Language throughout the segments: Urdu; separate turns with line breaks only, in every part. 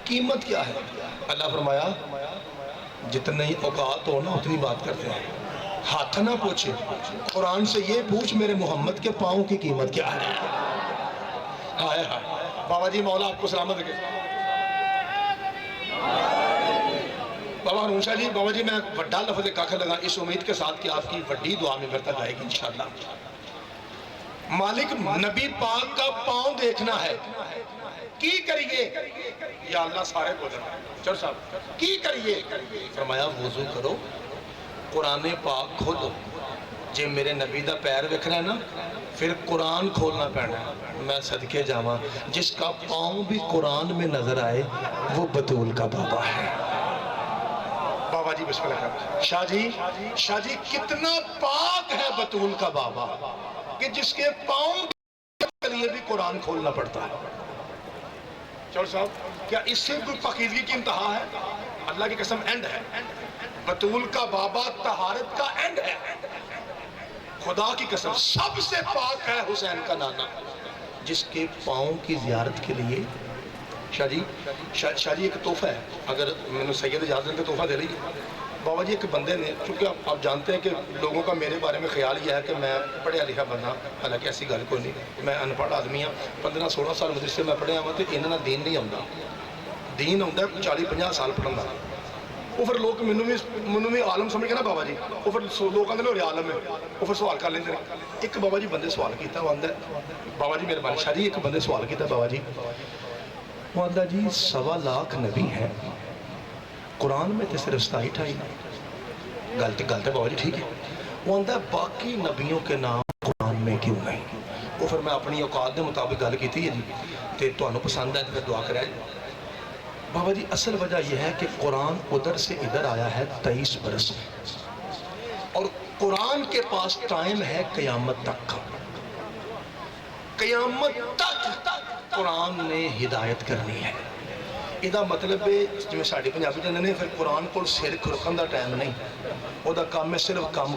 قیمت کیا ہے؟ اللہ فرمایا جتنی اوقات ہو نا اتنی بات کرتے ہیں، ہاتھ نہ پوچھے، قرآن سے یہ پوچھ میرے محمد کے پاؤں کی قیمت کیا ہے؟ ہائے ہائے بابا جی مولا آپ کو سلامت رکھے۔ بابا ہارون شاہ جی، بابا جی میں وڈا لفظ کاکھا لگا اس امید کے ساتھ کہ آپ کی وڈی دعا میں برکت آئے گی انشاءاللہ۔ مالک نبی پاک کا پاؤں دیکھنا ہے، کی کریے؟ یا اللہ سارے کو دیکھنا چور صاحب کی کریے؟ فرمایا وضو کرو، قرآن پاک کھولو، جے میرے نبی دا پیر وکھنا ہے نا پھر قرآن کھولنا پڑنا ہے۔ میں صدقے جاواں جس کا پاؤں بھی قرآن میں نظر آئے وہ بطول کا بابا ہے۔ بابا جی بسم اللہ۔ شاہ جی کتنا پاک ہے بطول کا بابا کہ جس کے پاؤں کے لیے بھی قرآن کھولنا پڑتا ہے۔ چور صاحب کیا اس سے کوئی پاکیزگی کی انتہا ہے؟ اللہ کی قسم اینڈ ہے، بطول کا بابا طہارت کا اینڈ ہے۔ خدا کی قسم سب سے پاک ہے حسین کا نانا، جس کے پاؤں کی زیارت کے لیے شاہ جی ایک تحفہ ہے، اگر میں نے سید اجازت کا تحفہ دے رہی ہے بابا جی۔ ایک بندے نے، چونکہ آپ جانتے ہیں کہ لوگوں کا میرے بارے میں خیال یہ ہے کہ میں پڑھیا لکھا بندہ، حالانکہ ایسی گل کوئی نہیں، میں ان پڑھ آدمی ہوں، 15-16 سال مدرسے میں پڑھیا ہوں تو انہاں دین نہیں آتا، دین آتا ہے 40-50 سال پڑھنا۔ وہ پھر لوگ منوں بھی عالم سمجھ کے نا بابا جی، وہ پھر لوگ آتے ہیں عالم ہے، وہ پھر سوال کر لیتے ہیں۔ ایک بابا جی بندے سوال کیتا وہ آندہ ہے، بابا جی میرے بارے شاہ جی ایک بندے سوال کیتا بابا جی، وہ آندہ جی 1.25 لاکھ نبی ہیں، قرآن میں تے صرف 27 غلطی بابا جی ٹھیک ہے، وہ آندہ ہے باقی نبیوں کے نام قرآن میں کیوں نہیں؟ وہ پھر میں اپنی اوقات کے مطابق گل کیتی ہے جی، تے تو انہوں پسند ہے تو پھر دعا کرائے۔ بابا جی اصل وجہ یہ ہے کہ قرآن ادھر سے ادھر آیا ہے 23 برس میں، اور قرآن کے پاس ٹائم ہے قیامت تک، قیامت تک قرآن نے ہدایت کرنی ہے۔ ਇਹਦਾ ਮਤਲਬ ਹੈ ਜਿਵੇਂ ਸਾਡੇ ਪੰਜਾਬੀ ਕਹਿੰਦੇ ਨੇ ਫਿਰ ਕੁਰਾਨ ਕੋਲ ਸਿਰ ਖੁਰਕਣ ਦਾ ਟਾਈਮ ਨਹੀਂ, ਉਹਦਾ ਕੰਮ ਹੈ ਸਿਰਫ ਕੰਮ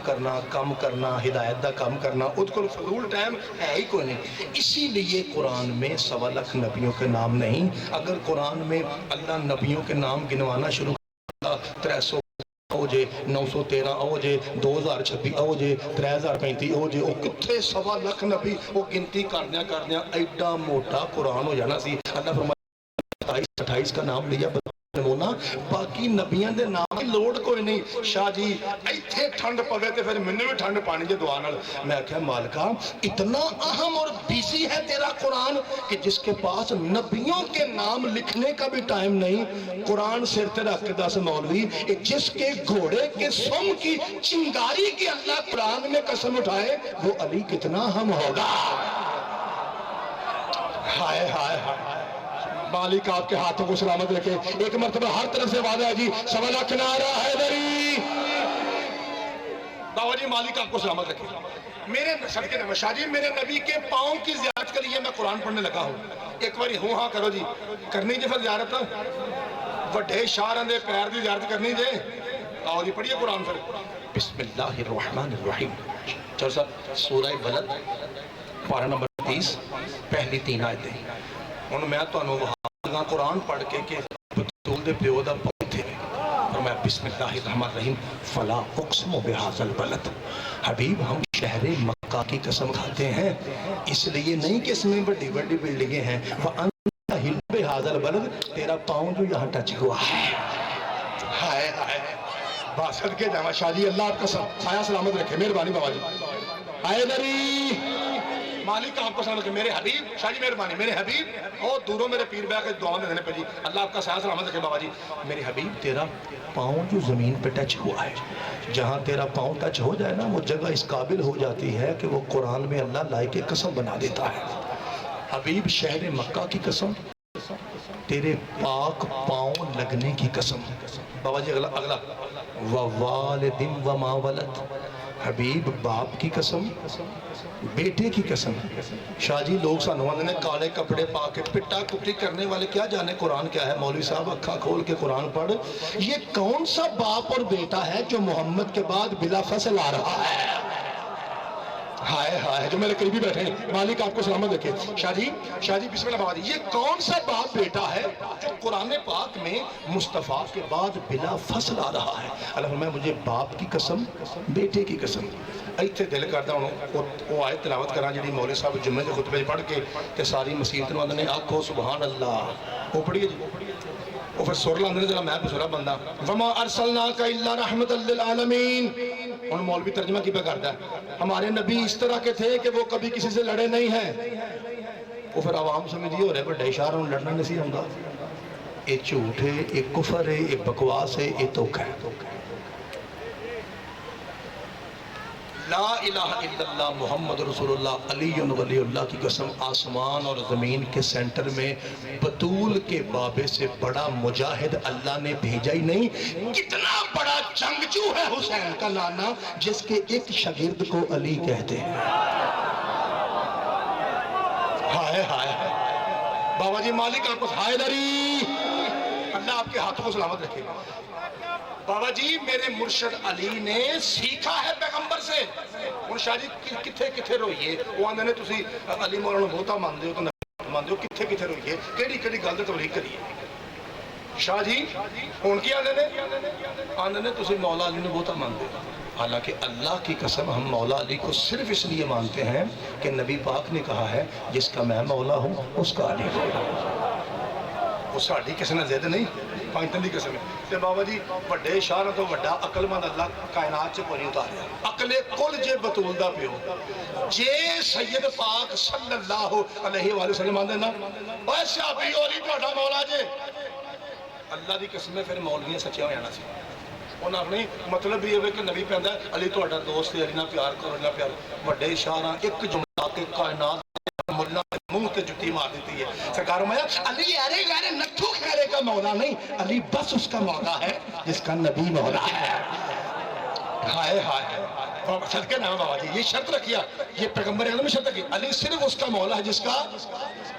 ਕਰਨਾ ہدایت ਦਾ ਕੰਮ ਕਰਨਾ, ਉਹਦੇ ਕੋਲ ਫਜ਼ੂਲ ٹائم ہے ہی کوئی نہیں۔ اسی لیے قرآن میں 1.25 لاکھ نبیوں کے نام نہیں۔ اگر قرآن میں اللہ نبیوں کے نام گنوانا شروع کرتا 300 او جے 913 او جے 2026 او جے 3035 او جے، وہ کتھے 1.25 لاکھ نبی وہ گنتی کردیاں ایڈا موٹا قرآن ہو جانا سی۔ اللہ فرمایا 27-28 کا نام لیا نمونہ، باقی نبیاں دے نام لوڈ کوئی نہیں۔ شاہ جی ایتھے ٹھنڈ پوے تے پھر منہ بھی ٹھنڈ پانی جے دعا نال۔ میں کہا مالکہ اتنا اہم اور بیزی ہے تیرا قرآن کہ جس کے پاس نبیوں کے نام لکھنے کا بھی ٹائم نہیں، قرآن سر تے رکھ کے دس مولوی جس کے گھوڑے کے سم کی چنگاری کی اللہ قرآن میں قسم اٹھائے وہ علی کتنا اہم ہوگا۔ ہائے ہائے ہائے، مالک آپ کے ہاتھوں کو سلامت رکھے۔ ایک مرتبہ ہر طرف سے وعدہ ہے جی 1.25 لاکھ نعرہ حیدری۔ بابا جی مالک آپ کو سلامت رکھے۔ میرے صدقے نبی شاہ جی میرے نبی کے پاؤں کی زیارت کے لیے میں قرآن پڑھنے لگا ہوں۔ ایک باری ہوں ہاں کرو جی، کرنی جی پھر زیارت، وڈے شاہراں دے پیر دی زیارت کرنی جی، آؤ جی پڑھیے قرآن پھر۔ بسم اللہ الرحمن الرحیم۔ چلو صاحب سورہ بلد پارہ نمبر 30 پہلی 3 آیتیں۔ انہوں میں تو انہوں وہاں قرآن پڑھ کے کہ بطول دے پیو دا پاؤں تھے، اور میں بسم اللہ الرحمن الرحیم فلا اقسم بہذا البلد۔ حبیب ہم شہر مکہ کی قسم کھاتے ہیں اس لیے نہیں کہ اس میں بڑی بڑی بلڈنگیں ہیں، وَأَنْتَ حِلْ بِهَذَا الْبَلَدِ، تیرا پاؤں جو یہاں ٹچ ہوا ہے۔ ہائے ہائے باسد کے جامع شاہ جی اللہ آپ کا سایہ سلامت رکھے، مہربانی بابا جی۔ آئے دری مالک آپ کو سلامت رکھے، میرے حبیب شاہ جی مہربانی، میرے حبیب اور دوروں میرے پیر بیاہ کے دعا میں دینے پہ جی، اللہ آپ کا سایہ سلامت رکھے بابا جی۔ میرے حبیب تیرا پاؤں جو زمین پہ ٹچ ہوا ہے، جہاں تیرا پاؤں ٹچ ہو جائے نا وہ جگہ اس قابل ہو جاتی ہے کہ وہ قرآن میں اللہ لائق قسم بنا دیتا ہے۔ حبیب شہر مکہ کی قسم، تیرے پاک پاؤں لگنے کی قسم۔ بابا جی اگلا وَوَالِدٍ وَمَا وَلَدْ، حبیب باپ کی قسم، بیٹے کی قسم۔ شاہ جی لوگ سانوان نے کالے کپڑے پا کے پٹا کپٹی کرنے والے کیا جانے قرآن کیا ہے، مولوی صاحب اکھا کھول کے قرآن پڑھ، یہ کون سا باپ اور بیٹا ہے جو محمد کے بعد بلا فصل آ رہا ہے؟ ہائے ہائے جو میرے قریبی بیٹھے ہیں، مالک آپ کو سلامت رکھے۔ شاہ جی بسم اللہ بابا جی، یہ کون سا باپ بیٹا ہے جو قرآن پاک میں مصطفیٰ کے بعد بلا فصل آ رہا ہے؟ اللہ فرمایا مجھے باپ کی قسم، بیٹے کی قسم۔ ایتھے دل کردا ہوں وہ آیت تلاوت کراں جڑی مولوی صاحب جمعے کے خطبے پڑھ کے تے ساری مسیت نوں نے آکھو سبحان اللہ، وہ پڑھیے جی، وہ پھر سر لاندے نے جڑا میں بسورا بندہ وما ارسلناک الا رحمۃ للعالمین۔ ان مولوی ترجمہ کی پہ کرتا ہے ہمارے نبی اس طرح کے تھے کہ وہ کبھی کسی سے لڑے نہیں ہیں۔ وہ پھر عوام سمجھ یہ ہو رہے بڑے اشاروں لڑنا نہیں ہوندا، یہ جھوٹ ہے، یہ کفر ہے، یہ بکواس ہے، یہ دھوکہ ہے۔ لا الہ الا اللہ محمد رسول اللہ علی ولی اللہ کی قسم، آسمان اور زمین کے سینٹر میں بطول کے بابے سے بڑا مجاہد اللہ نے بھیجا ہی نہیں۔ کتنا بڑا جنگجو ہے حسین کا نانا جس کے ایک شاگرد کو علی کہتے ہیں۔ ہائے ہائے بابا جی مالک آپ کو حیدری، اللہ آپ کے ہاتھوں کو سلامت رکھے۔ بابا جی میرے مرشد علی نے سیکھا ہے پیغمبر سے۔ ان شاہ جی کتھے کتھے روئیے، وہ آندھے نے تسی علی مولانا بہتا ماندے ہو تو نبی ماندے ہو، کتھے کتھے روئیے، کیڑی کیڑی گل تے تبلیغ کریے۔ شاہ جی ان کی آندھے نے تسی مولا علی نے بہتا ماندے ہو، حالانکہ اللہ کی قسم ہم مولا علی کو صرف اس لیے مانتے ہیں کہ نبی پاک نے کہا ہے جس کا میں مولا ہوں اس کا علی مولا ہوں۔ وہ ساڑھی کسی نے زیادہ نہیں پانچتن دی قسم ہے۔ تے بابا جی بڑے شاہ تو بڑا عقل مند اللہ کائنات سے کوئی اتاریا، عقل کل جے بطول دا پیو جے سید پاک صلی اللہ علیہ وآلہ وسلم آندے نا اوہ صحابی علی تہاڈا مولا جے، اللہ دی قسم ہے پھر مولویاں سچے ہو جانا سی۔ انہاں اپنی مطلب یہ ہوئے کہ نبی پہندا ہے علی تہاڈا دوست ہے، علی نہ پیار کرو، علی نہ پیار کرو۔ بڑے شاہ ایک جملہ کے کائنات ملنا منہ تے جتی مار دیتی ہے۔ سرکار میں علی ارے غیر نتھو خیرے کا مولا نہیں، علی بس اس کا مولا ہے جس کا نبی مولا ہے۔ ہائے ہائے صدقے نام بابا جی یہ شرط رکھیا، یہ پیغمبر اعظم شرط رکھی علی صرف اس کا مولا ہے جس کا،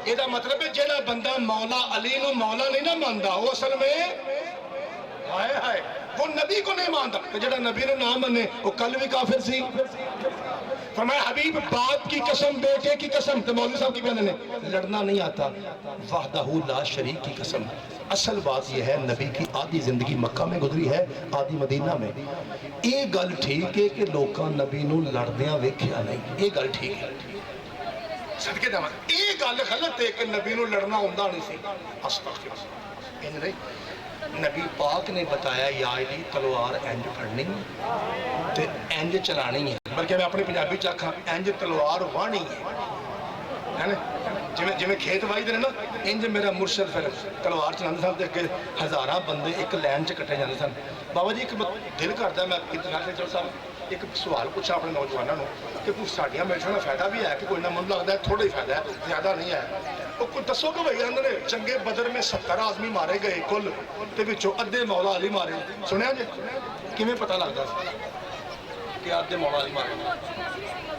یہ دا مطلب ہے جیڑا بندہ مولا علی نو مولا نہیں نہ ماندا وہ اصل میں ہائے ہائے وہ نبی کو نہیں مانتا، تو جڑا نبی نے نام مانے وہ کل بھی کافر سی۔ فرمایا حبیب باپ کی قسم بیٹے کی قسم، تو مولوی صاحب کی کہنے نے لڑنا نہیں آتا، وحدہ لا شریک کی قسم۔ اصل بات یہ ہے نبی کی آدھی زندگی مکہ میں گزری ہے، آدھی مدینہ میں۔ یہ گل ٹھیک ہے کہ لوکاں نبی نو لڑدیاں ویکھیا نہیں، یہ گل ٹھیک ہے صدقے داماد۔ یہ گل غلط ہے کہ نبی نو لڑنا ہوندا نہیں سی، استغفر اللہ، ان نہیں نبی پاک نے بتایا یا علی تلوار انج پھڑنی تے انج چلانی ہے، بلکہ میں اپنی پنجابی چاکھاں انج تلوار وانی ہے نا، جویں کھیت وائی دے نا انج میرا مرشد پھر تلوار چلاندے سن تے کہ ہزاراں بندے ایک لائن چ کٹے جاندے سن۔ بابا جی ایک دل کردا ہے میں انٹرنیشنل چل صاحب ایک سوال پوچھا اپنے نوجوانوں کہ کوئی ساڈیاں میٹروں کا فائدہ بھی ہے کہ کوئی نہ من لگتا ہے تھوڑا ہی فائدہ ہے زیادہ نہیں ہے، وہ کوئی دسو کہ بھائی آندے نے چنگے بدر میں 70 آدمی مارے گئے کل تے وچوں ادھے مولا علی مارے، سنیا جی کیویں پتہ لگدا کہ ادھے مولا علی مارے؟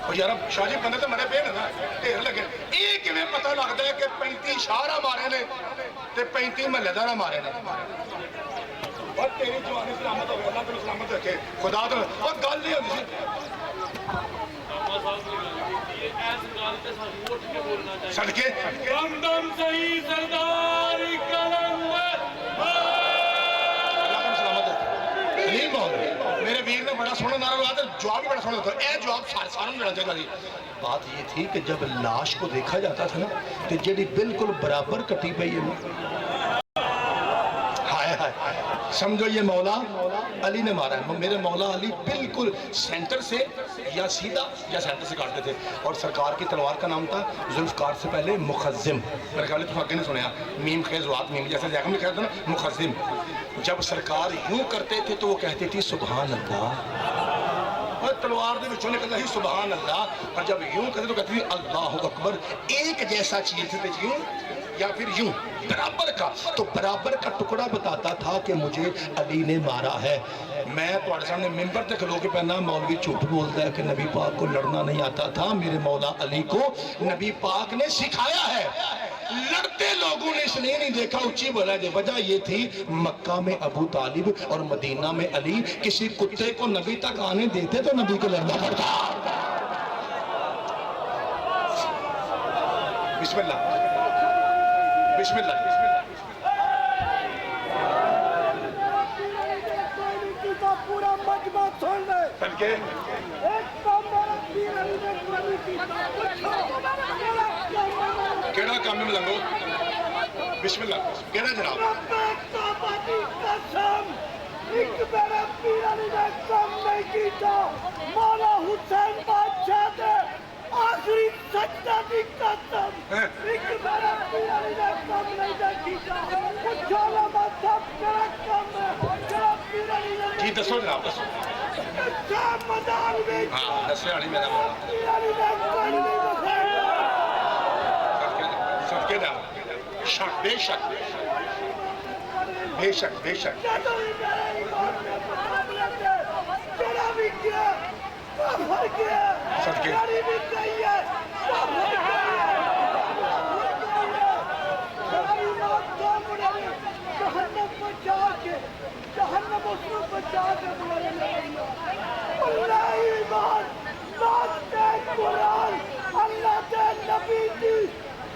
اور یار شاہ جی بندے تو مرے پے نا ڈھیر لگے، یہ کیویں پتہ لگدا ہے کہ 35 شاہراں مارے نے تے 35 محلے داراں مارے نے؟ اور تیری جوانی سلامت ہوگی، اللہ تیری سلامت رکھے خدا تو اور گل نہیں ہوتی صدقے دم دم صحیح سردار کلندر اللہ تیری سلامت رکھے۔ نہیں بہت میرے ویر نے بڑا سونا نعرہ لگا تھا، جواب بھی بڑا سونا تھا، اے جواب سارا دینا چاہتا تھی۔ بات یہ تھی کہ جب لاش کو دیکھا جاتا تھا نا کہ جڑی بالکل برابر کٹی پئی ہے، سمجھو یہ مولا علی نے مارا ہے، میرے مولا علی بالکل سینٹر سے یا سیدھا یا سینٹر سے کاٹتے تھے، اور سرکار کی تلوار کا نام تھا ذوالفقار سے پہلے مخزم، میرے خیال تم آگے نے سنیا میم خیز وات میم جیسے زیغم لکھا تھا نا مخزم۔ جب سرکار یوں کرتے تھے تو وہ کہتے تھی سبحان اللہ، اور تلوار دے وچوں نکلتا ہی سبحان اللہ، اور جب یوں کرتے تو کہتے تھی اللہ اکبر۔ ایک جیسا چیز تھے یوں یا پھر یوں برابر کا، تو برابر کا ٹکڑا بتاتا تھا کہ مجھے علی نے مارا ہے۔ میں تمہارے سامنے ممبر تک کھلو کے پہنا مولوی جھوٹ بولتا ہے کہ نبی پاک کو لڑنا نہیں آتا تھا، میرے مولا علی کو نبی پاک نے سکھایا ہے۔ لڑتے لوگوں نے اس لیے نہیں دیکھا، اونچی بولا جائے، وجہ یہ تھی مکہ میں ابو طالب اور مدینہ میں علی، کسی کتے کو نبی تک آنے دیتے تو نبی کو لڑنا پڑتا۔ بسم اللہ بسم اللہ
پورا مجمع سن لے
تنکے کیڑا کام میں ملنگو بسم اللہ کیڑا جناب
ایک میرا پیر علی نے کم نہیں کیتا مولا حسین بادشاہ دے آخری سجدہ دی قسم ایک میرا پیر علی نے کم نہیں کیتا پچھالا مذہب میرا کم ہے میرا پیر علی نے
جی دسو جناب دسو
شام مدار میں
ہاں دسے علی میرا مولا
پیر علی نے کم نہیں بخیر
صدقے دا شک بے شک بے شک بے شک
جدو ہی میرے ایمان میں مقابلہ دے جڑا بھی کیا کافر کیا
صدقے
جڑی بھی کہی ہے کافر کیا جڑی موت کا مڑے جہنم کو جا کے جہنم اس کو بچا کے بلائے اللہ ایمان بات دے قرآن اللہ دے نبی دی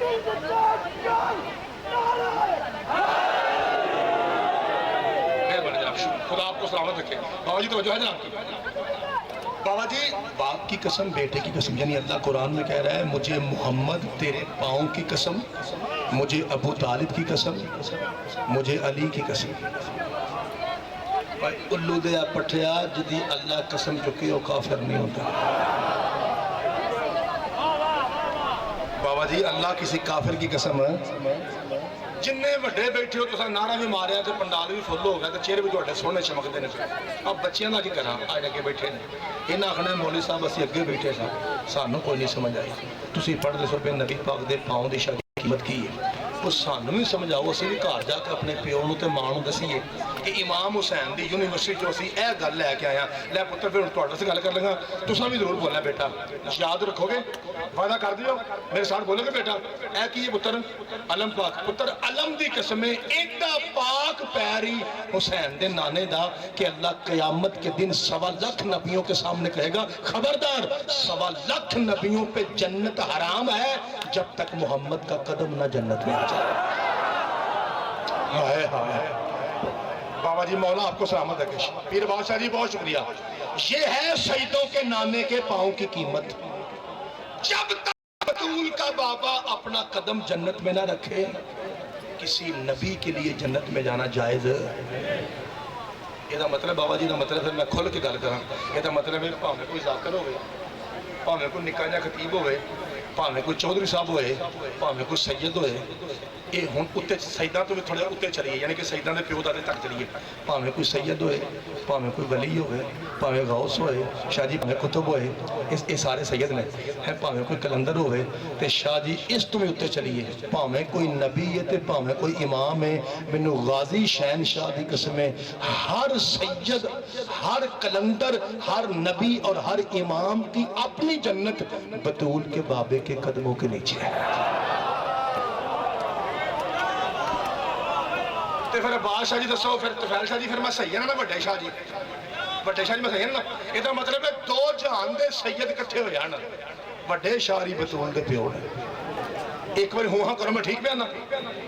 عزت جان نعرہ
خدا آپ کو سلامت رکھے بابا جی توجہ ہے جناب کی بابا جی باپ کی قسم بیٹے کی قسم یعنی اللہ قرآن میں کہہ رہا ہے مجھے محمد تیرے پاؤں کی قسم مجھے ابو طالب کی قسم مجھے علی کی قسم الو دیا پٹھیا جدی اللہ قسم چکے وہ کافر نہیں ہوتا بابا جی اللہ کسی کافر کی قسم ہے جننے وڈے بیٹھے ہو تو نعرہ بھی ماریا تو پنڈال بھی فل ہو گیا تو چہرے بھی تو سونے چمکتے ہیں اب بچیاں کا کی کرا آج اگے بیٹھے ہیں انہیں آخنا مولوی صاحب اسی اگے بیٹھے سا سانوں کوئی نہیں سمجھ آئی تسی پڑھ دے سو پہ نبی پاک دے پاؤں دی شاید قیمت کی ہے وہ سانوں بھی سمجھ آؤ اسی بھی گھر جا کے اپنے پیو نو تے ماں نو دسیے کہ امام حسین دی یونیورسٹی چ اسی اے گل لے کے آیا لے پتر پھر تہاڈے سے گل کر لگا تساں بھی ضرور بولنا بیٹا یاد رکھو گے وعدہ کر دیو میرے ساتھ بولو گے بیٹا اے کی پتر علم پاک پتر علم دی قسم ایڈا پاک پیری حسین دے نانے دا کہ اللہ قیامت کے دن 1.25 لاکھ نبیوں کے سامنے کہے گا خبردار 1.25 لاکھ نبیوں پہ جنت حرام ہے جب تک محمد کا قدم نہ جنت میں آ جائے ہائے ہائے بابا جی مولا آپ کو سلامت رکھے پیر بادشاہ جی بہت شکریہ یہ ہے سیدوں کے نانے کے پاؤں کی قیمت جب تک بطول کا بابا اپنا قدم جنت میں نہ رکھے کسی نبی کے لیے جنت میں جانا جائز یہ مطلب بابا جی کا مطلب ہے میں کھل کے گل کراں یہ مطلب ہے پاویں کوئی ذاکر ہوئے پاویں کوئی نکا جا خطیب ہوئے پاویں کوئی چودھری صاحب ہوئے پاویں کوئی سید ہوئے یہ ہن اتے سیداں تو بھی تھوڑے اتے چلیے یعنی کہ سیداں دے پیو دادے تک چلیے پاویں کوئی سید ہوئے پاویں کوئی ولی ہوئے پاویں غوث ہوئے شاہ جی پاویں کتب ہوئے یہ سارے سید نے پاویں کوئی کلندر ہوئے تے شاہ جی اس تو بھی اتے چلیے پاویں کوئی نبی ہے تے پاویں کوئی امام ہے مینوں غازی شہنشاہ دی قسم ہے ہر سید ہر کلندر ہر نبی اور ہر امام کی اپنی جنت بطول کے بابے کے قدموں کے نیچے ہے پھر بادشاہ جی دسو پھر طفیل شاہ جی پھر میں صحیح ہے نا بڑے شاہ جی میں صحیح ہے نا یہ مطلب ہے دو جہان دے سید کٹھے ہو جان بڑے شاہ بطول دے پیو نے ایک بار ہوں ہاں کرو میں ٹھیک پہ آنا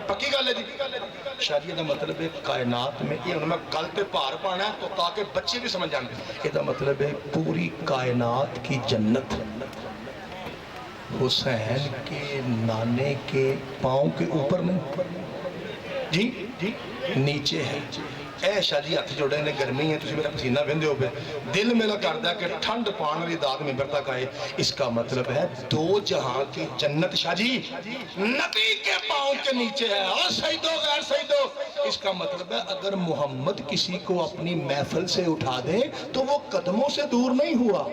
پکی گل ہے جی شاہ جی یہ مطلب ہے کائنات میں یہ میں گل پہ پار پانا ہے تو تاکہ بچے بھی سمجھ جانے یہ مطلب ہے پوری کائنات کی جنت حسین کے نانے کے پاؤں کے اوپر نہیں جی نیچے ہے اے شاہ جی ہاتھ جوڑے نے گرمی ہے تسی میرا پسینہ بندے ہو پہ دل میرا کردہ کہ ٹھنڈ پان والی داد میں برتا کھائے اس کا مطلب ہے دو جہاں کی جنت شاہ جی نبی کے پاؤں کے نیچے ہے اور سیدو غیر سیدو اس کا مطلب ہے اگر محمد کسی کو اپنی محفل سے اٹھا دے تو وہ قدموں سے دور نہیں ہوا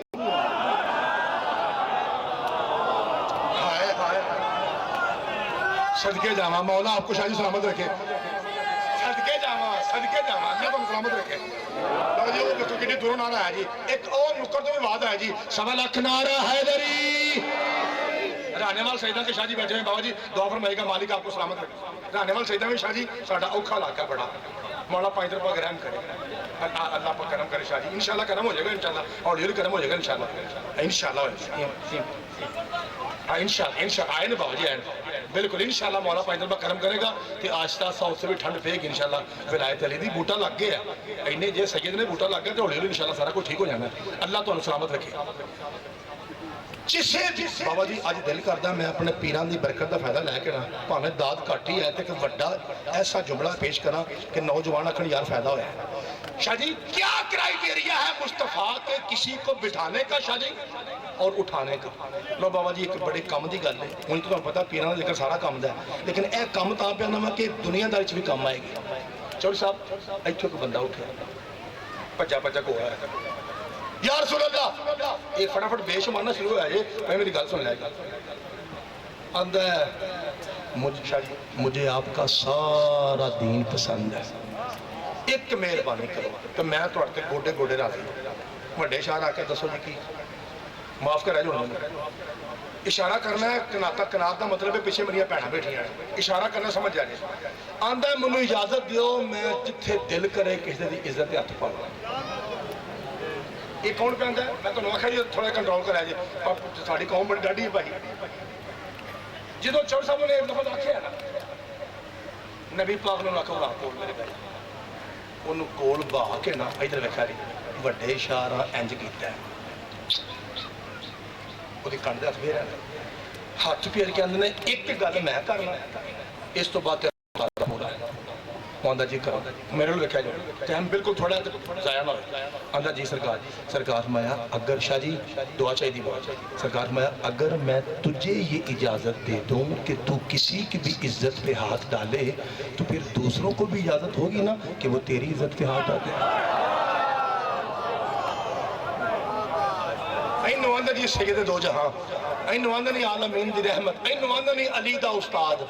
صدقے جاما مولا آپ کو شاہ جی سلامت رکھے صدقے جاما اللہ کو سلامت رکھے بابا جی وہ بچوں کی دوروں نعرہ ہے جی ایک اور نکر تو بھی وعدہ ہے جی 1.25 لاکھ نعرہ حیدری رہنے وال سیدہ کے شاہ جی بیٹھے ہیں بابا جی دعا فرمائے گا مالک آپ کو سلامت رکھے رہنے وال سیدہ میں شاہ جی ساڑھا اوکھا علاقہ بڑا مولا 5 روپہ گرم کرے اللہ پر کرم کرے شاہ جی انشاءاللہ کرم ہو جائے گا انشاءاللہ اور یہ کرم ہو جائے گا انشاءاللہ انشاءاللہ آئے نا بابا جی آئے بالکل انشاءاللہ مولا پانچ دن کرم کرے گا کہ آہستہ آہستہ اس سے بھی ٹھنڈ پے گی انشاءاللہ ولایت علی دی بوٹا لگ گیا ہے اینے جے سید نے بوٹا لگ گیا تو ہولی ہولی انشاءاللہ سارا کچھ ٹھیک ہو جانا ہے اللہ تو سلامت رکھے جسے بابا جی آج دل کردا میں اپنے پیران دی برکت دا فائدہ لے کے نا بھاویں داد گھٹ ہی ہے تے کہ بڑا ایسا جملہ پیش کراں کہ نوجوان آکھن یار فائدہ ہویا ہے شاہ جی کیا کرائیٹیریا ہے مصطفیٰ کے کسی کو بٹھانے کا شاہ جی اور اٹھانے کا لو بابا جی ایک بڑے کم دی گل ہے ہن تو پتہ پیران دا ذکر سارا کم دا ہے لیکن اے کم تاں پیا نہ کہ دنیا دار وچ بھی کم آئے گی چوڑی صاحب ایتھوں ایک بندہ اٹھیا بھجا بھجا کو آیا یا رسول اللہ یہ فٹافٹ بے شمارنا شروع ہوا ہے میں میری گل سن لے گا آندا ہے مجھے آپ کا سارا دین پسند ہے ایک مہربانی کرو تو میں تھوڑے گوڈے گوڈے راضی وڈے شاہ آ کے دسو جی کی معاف کرا جو اشارہ کرنا ہے کنات کا مطلب ہے پیچھے میری بھੈਣਾਂ بیٹھیاں ہیں اشارہ کرنا سمجھ جا جائے آندا ہے مینوں اجازت دیو میں جتھے دل کرے کسی دی عزت ہاتھ پاواں یہ کون پہنتا ہے میں تو آخر جی تھوڑا کنٹرول کرا جی ساری قوم بڑی ڈاڈی ہے بھائی جدو چور صاحب نے ایک دفعہ آخیا نا نبی پاک نے آخر راہ کول میرے بھائی انہوں کول بہا کے نا ادھر ویکھا جی وڈے اشارہ انج کیتا ہے وہ کنڈ ہاتھ پھیرا ہاتھ پھیر کے اندر نے ایک گل میں کرنا اس تو بعد پورا ہے آندا جی کرو میرے لئے ویکھا جو ٹائم بالکل تھوڑا ضائع نہ ہوئے آندا جی سرکار فرمایا اگر شاہ جی دعا چاہیے دی بہت سرکار فرمایا اگر میں تجھے یہ اجازت دے دوں کہ تو کسی کی بھی عزت پہ ہاتھ ڈالے تو پھر دوسروں کو بھی اجازت ہوگی نا کہ وہ تیری عزت پہ ہاتھ ڈالے اینو آندا جی سید دو جہاں اینو آندا نہیں عالمین دی رحمت اینو آندا نہیں علی دا استاد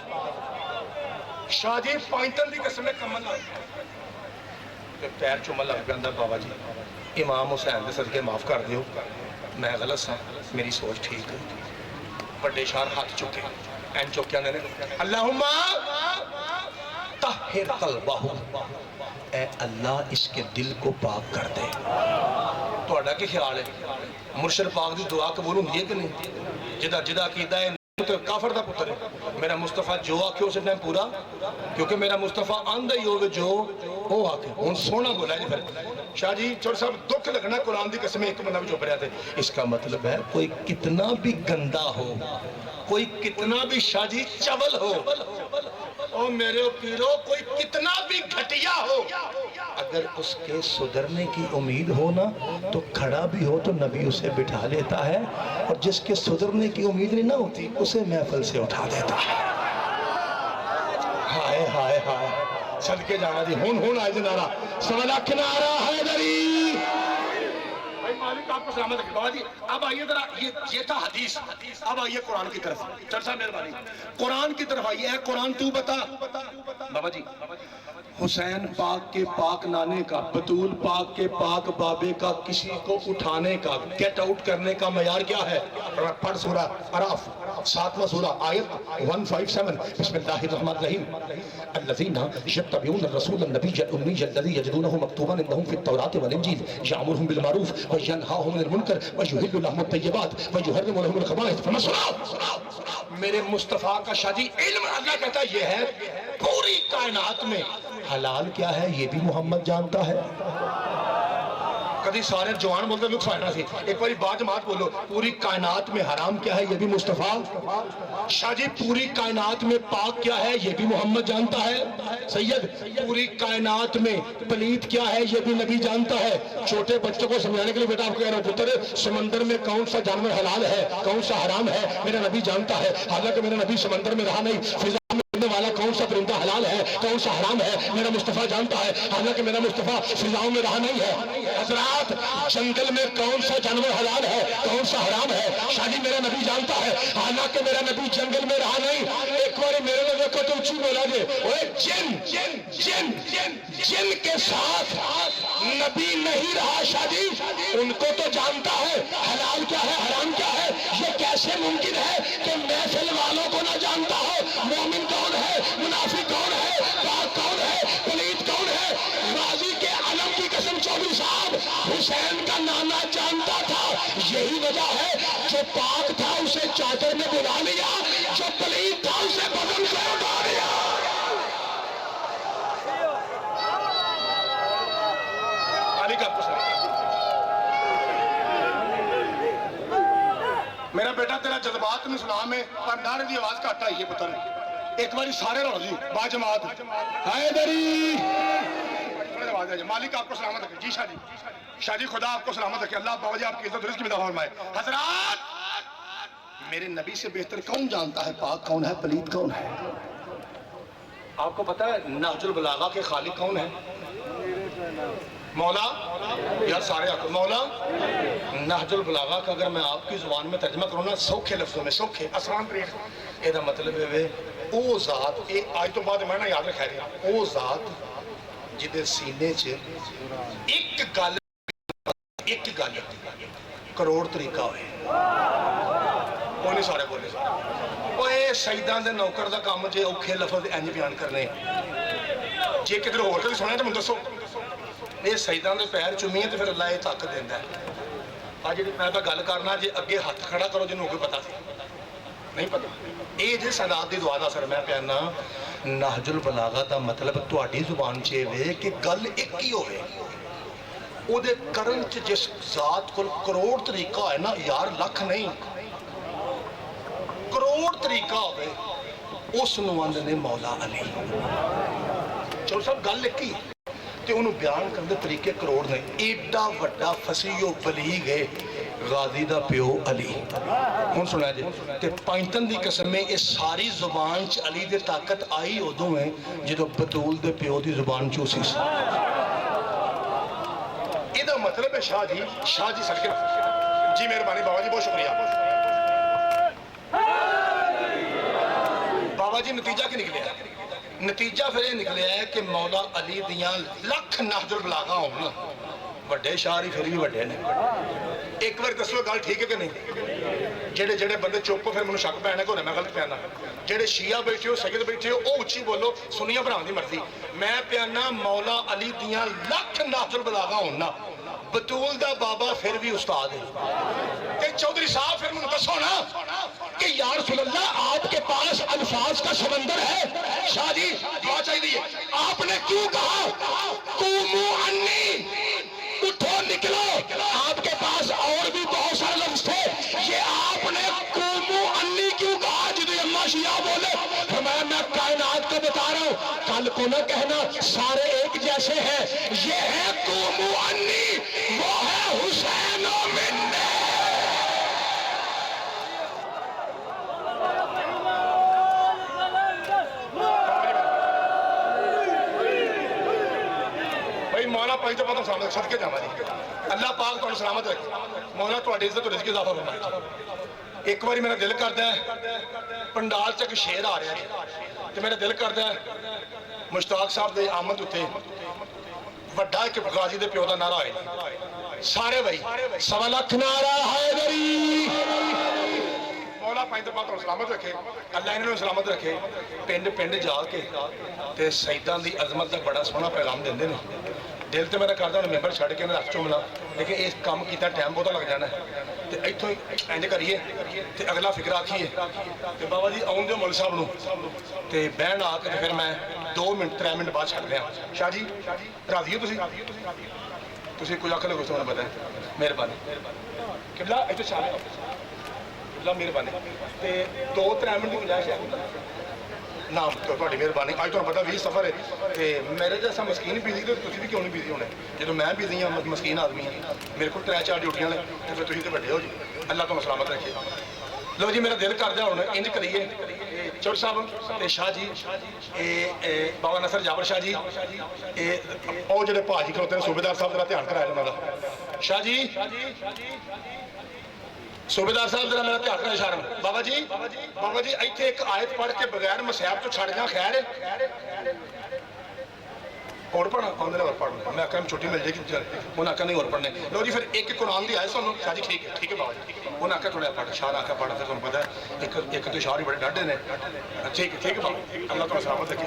شاہ جی پائنٹن دی قسمیں کمل لگ پیر چومن لگ پہ اندر بابا جی امام حسین دے صدقے معاف کر دیو میں غلط سا میری سوچ ٹھیک بڑے شان ہاتھ چکے این چکے نے اللہم طہر قلبہ اے اللہ اس کے دل کو پاک کر دے تو اڈا کے خیال ہے مرشد پاک دی دعا قبول ہوں دیئے کہ نہیں جدہ عقیدہ ہے کافر دا پتر ہے میرا مصطفیٰ جو آکے اسے ٹائم پورا کیونکہ میرا مصطفیٰ آندہ ہی ہوگے جو وہ آکے ان سونا بولا ہے جی پھر شاہ جی چور صاحب دکھ لگنا قرآن دی قسمیں ایک بندہ بھی جو پر آتے اس کا مطلب ہے کوئی کتنا بھی گندہ ہو کوئی کتنا بھی شاہ جی چول ہو او میرے پیرو کوئی کتنا بھی گھٹیا ہو اگر اس کے صدرنے کی امید ہو نا تو کھڑا بھی ہو تو نبی اسے بٹھا لیتا ہے اور جس کے صدرنے کی امید نہیں نہ ہوتی اسے محفل سے اٹھا دیتا ہے ہائے ہائے ہائے صدقے جانا دی ہون آئے جنارہ سوالک نارا حیدری بھائی مالک آپ کو سلامت رکھے بابا جی اب آئیے ذرا یہ تھا حدیث اب آئیے قرآن کی طرف چرچا مہربانی قرآن کی طرف آئیے اے قرآن تو بتا بابا جی حسین پاک کے پاک نانے کا بطول پاک کے پاک بابے کا کسی کو اٹھانے کا گیٹ آؤٹ کرنے کا معیار کیا ہے پڑھ سورہ اعراف 7واں سورہ آیت 157 بسم اللہ الرحمن الرحیم الذین یتبعون الرسول النبی الامی الذی یجدونہ مکتوبا عندہم فی التوراۃ والانجیل یأمرہم بالمعروف وینہاہم عن المنکر ویحل لہم الطیبات ویحرم لہم الخبائث فمسوا میرے مصطفیٰ کا شاہ جی علم اللہ کہتا ہے یہ ہے پوری کائنات میں حلال کیا ہے یہ بھی محمد جانتا ہے کدھی سارے جوان بولتے لوگ فائدہ سی ایک باری بات جماعت بولو پوری کائنات میں حرام کیا ہے یہ بھی مصطفیٰ شاہ جی پوری کائنات میں پاک کیا ہے یہ بھی محمد جانتا ہے سید پوری کائنات میں پلیت کیا ہے یہ بھی نبی جانتا ہے چھوٹے بچوں کو سمجھانے کے لیے بیٹا آپ کو کہہ رہا ہوں پتر سمندر میں کون سا جانور حلال ہے کون سا حرام ہے میرا نبی جانتا ہے حالانکہ میرا نبی سمندر میں رہا نہیں فضا والا کون سا پرندہ حلال ہے کون سا حرام ہے میرا مصطفیٰ جانتا ہے حالانکہ میرا مصطفیٰ فضاؤں میں رہا نہیں ہے حضرات جنگل میں کون سا جانور حلال ہے کون سا حرام ہے شاہی میرا نبی جانتا ہے حالانکہ میرا نبی جنگل میں رہا نہیں ایک بار میرے لوگ کو تو اچھی بولا جے جن کے ساتھ نبی نہیں رہا شادی ان کو تو جانتا ہے حلال کیا ہے حرام کیا ہے یہ کیسے ممکن ہے کہ محفل والوں کو نہ جانتا ہو مومن کون ہے منافق کون ہے پاک کون ہے پلید کون ہے غازی کے علم کی قسم چودھری صاحب
حسین کا نانا جانتا تھا، یہی وجہ ہے جو پاک تھا اسے چادر میں بلا لیا، جو پلید تھا اسے بدن سے اٹھا لیا۔
علی کا آپ کو سلام۔ میرا بیٹا تیرا جذبات میں سلام ہے، پر نعرے دی آواز گھٹ آئی ہے پتر۔ ایک باری سارے رہو جی با جماعت حیدری۔ مالک آپ کو سلامت رکھے۔ جی شاہ جی خدا آپ کو سلامت رکھے، اللہ بابا جی آپ کی عزت رزق میں دفع فرمائے۔ حضرات میرے نبی سے بہتر کون جانتا ہے پاک کون ہے پلید کون ہے؟ آپ کو پتا ہے نہج البلاغہ کے خالق کون ہے؟ مولا یار سارے آپ مولا نہج البلاغہ کا اگر میں آپ کی زبان میں ترجمہ کروں نا سوکھے لفظوں میں، سوکھے آسان طریقے، یہ مطلب ہے او ذات، آج تو بعد میں نہ یاد رکھا ہے، او ذات جدے سینے چ ایک گل کروڑ طریقہ ہوئے۔ وہ نہیں سارے بولے وہ اے سیدان دے نوکر دا کام جے اوکھے لفظ انج بیان کرنے، جے کدھر ہور کدھر سنیا تو مجھے دسو۔ یہ سیدان دے پیر چومی ہے تو پھر اللہ یہ طاقت دینا ہے۔ آج جی میں تو گل کرنا جی اگے ہاتھ کھڑا کرو جنہوں کوئی پتا سی نہیں پتا۔ یہ جی سادات دی دعا دا سر میں پیانا نہج البلاغہ دا مطلب تہاڈی زبان چ وے کہ گل ایک ہی ہوئے، او دے کرن چ جس ذات کو کروڑ طریقہ ہے نا یار، لکھ نہیں کروڑ طریقہ ہوئے، اس نواند نے مولا علی۔ چلو سب گل ایک ہی تے انہوں بیان کرنے طریقے کروڑ نے۔ ایڈا وڈا فصیح و بلیغ ہے غازی دا پیو علی۔ ہون سنا جی کہ پائنتن دی قسم میں اس ساری زبان چ علی دے طاقت آئی ادوں ہے جدو بطول دے پیو دی زبان چوسی سی۔ یہ دا مطلب ہے شاہ جی سڑکے جی مہربانی بابا جی بہت شکریہ۔ بابا جی نتیجہ کی نکلے ہے؟ نتیجہ پھر یہ نکلے ہے کہ مولا علی دیاں لکھ نہج البلاغہ ہونا، وڈے شاعری پھر بھی وڈے نے۔ ایک بار دسو گل ٹھیک ہے کہ نہیں؟ جڑے بندے چپ پھر مجھے شک پینا کہ میں غلط پیانا، جڑے شیعہ بیٹھے ہو سید بیٹھے ہو او اچھی بولو، سنیاں بناؤں دی مرضی۔ میں پیانا مولا علی دیاں لکھ نہج البلاغہ ہونا، بطول دا بابا پھر بھی استاد ہے۔ کہ چودھری صاحب پھر مجھے دسو نا کہ یا رسول اللہ آپ کے پاس الفاظ کا سمندر ہے۔ شاہ جی دعا چاہیے دیئے، آپ نے کیوں کہا قومو انی، اٹھو نکلو؟ آپ کے پاس اور بھی بہت سارے لفظ تھے، یہ آپ نے قومو انی کیوں کہا؟ جدو اماں شیعہ بولے فرمایا میں کائنات کا بتا رہا ہوں، کل کو نہ کہنا سارے ایک جیسے ہیں، یہ ہے قومو انی، وہ ہے حسین و منہ۔ مولا پائی تو پتہ سلامت صدقے جاواں جی، اللہ پاک تو سلامت رکھے، مولا تو عزت و رزق اضافہ فرمائے۔ ایک باری میرا دل کرتا ہے پنڈال چ شیر آ رہا ہے تو میرا دل کرتا ہے مشتاق صاحب دے آمد اتنے وڈا ایک غازی دے پیو دا نعرہ ہے، سارے بھائی سوا لکھ نعرہ حیدری۔ مولا پائی تو پاک سلامت رکھے، اللہ انہوں نے سلامت رکھے۔ پنڈ پنڈ جا کے تے سیدان دی عظمت دا بڑا سونا پیغام دیندے نے۔ دل تے میرا کردا ہن ممبر چھڑ کے میں رکھ چومنا، لیکن اس کام کیتا ٹائم بہت لگ جانا ہے تے ایتھوں انج کریے تے اگلا فکر آکھیے تے بابا جی آؤں دیو مول صاحب نو تے بہن آ کے پھر میں 2 منٹ 3 منٹ بعد چھڑ دیا۔ شاہ جی راضی ہو تسی کچھ آکھ لگو تو پتہ ہے، مہربانی قبلہ ایتھوں چالے قبلہ مہربانی تے 2-3 منٹ کی گنجائش ہے نام تو تھوڑی مہربانی۔ آج تو پتا 20 سفر ہے تے میرے جیسا مسکین بیزی تو تسی بھی کیوں نہیں بیزی ہونے؟ جدو میں بیزی ہوں مسکین آدمی ہیں، میرے کو 3-4 ڈیوٹیاں نے تو پھر تسی تے بڑے ہو جی، اللہ تو سلامت رکھے۔ لو جی میرا دل کر دیا ہوں انج کریے چور صاحب تے شاہ جی بابا نصر جابر شاہ جی او جڑے بھاجی کھلوتے ہیں صوبیدار صاحب ذرا دھیان کرایا انہاں دا۔ شاہ جی صوبیدار صاحب ذرا میرا دھیان کرا اشارہ۔ بابا جی ایتھے ایک آیت پڑھ کے بغیر مسیاب تو چھڑ جاں خیر ہے؟ اور پڑھنا آندھنے اور پڑھنا، میں آکھا چھٹی مل جائے گی، انہوں آکھا نہیں اور پڑھنے۔ لو جی پھر ایک قرآن دی آیت سنو۔ شاہ جی ٹھیک ہے بابا جی، انہوں آکھا تھوڑا پڑھ، شاہ آکھا پڑھا تو تمہیں پتہ ہے ایک تو شاہ ہی بڑے ڈاڈے نے۔ ٹھیک ہے بابا، اللہ تعالیٰ سلامت رکھے۔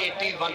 81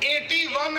81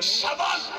1.25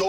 2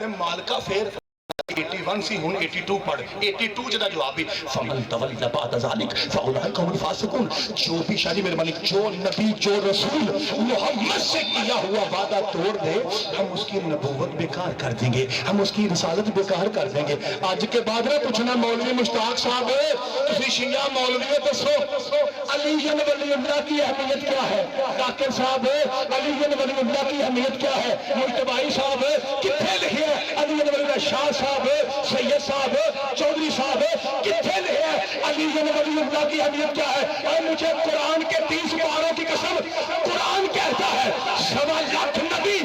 تے مالکہ پھر 81 سی ہن 82 پڑھ 82 جدا جواب بھی فمن تولی بعد ذالک فاولئک هم الفاسقون جو بھی شادی میرے مالک جو نبی جو رسول محمد سے کیا ہوا وعدہ توڑ دے ہم اس کی نبوت بیکار کر دیں گے ہم اس کی رسالت بیکار کر دیں گے آج کے بعد نہ پوچھنا مولوی مشتاق صاحب کسی شیعہ مولوی دسو علی ولی اللہ کی اہمیت کیا ہے ڈاکٹر صاحب علی ولی اللہ کی اہمیت کیا ہے مجتبی صاحب کتنے لکھے علی ولی اللہ شاہ صاحب سید صاحب چودھری صاحب کتنے لکھے علی ولی اللہ کی اہمیت کیا ہے اور مجھے قرآن کے 30 پاروں کی قسم قرآن کہتا ہے 1.25 لاکھ نبی